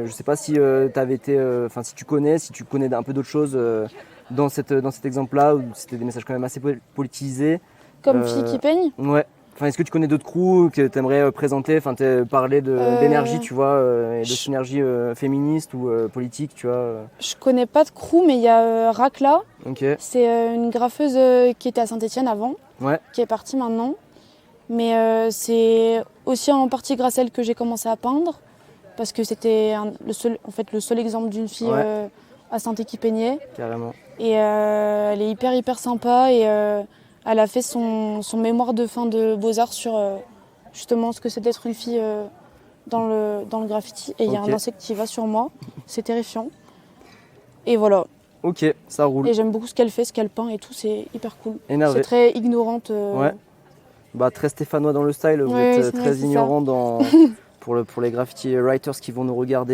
Je sais pas si t'avais été, si tu connais un peu d'autres choses dans cet exemple-là, où c'était des messages quand même assez politisés. Comme Fille qui peigne. Ouais. Enfin, est-ce que tu connais d'autres crews que tu aimerais présenter, parler d'énergie, tu vois, et de synergie féministe ou politique, tu vois. Je connais pas de crew, mais il y a Rakla. Ok. C'est une graffeuse qui était à Saint-Étienne avant, Ouais. qui est partie maintenant. Mais c'est aussi en partie grâce à elle que j'ai commencé à peindre, parce que c'était le seul exemple d'une fille à Saint-Étienne qui peignait. Carrément. Et elle est hyper sympa et elle a fait son mémoire de fin de Beaux-Arts sur justement ce que c'est d'être une fille dans le graffiti. Et il y a un insecte qui va sur moi, c'est terrifiant. Et voilà. Ok, ça roule. Et j'aime beaucoup ce qu'elle fait, ce qu'elle peint et tout, c'est hyper cool. Énervé. C'est très ignorante. Ouais. Bah, très stéphanois dans le style, vous êtes très ignorant pour les graffiti writers qui vont nous regarder.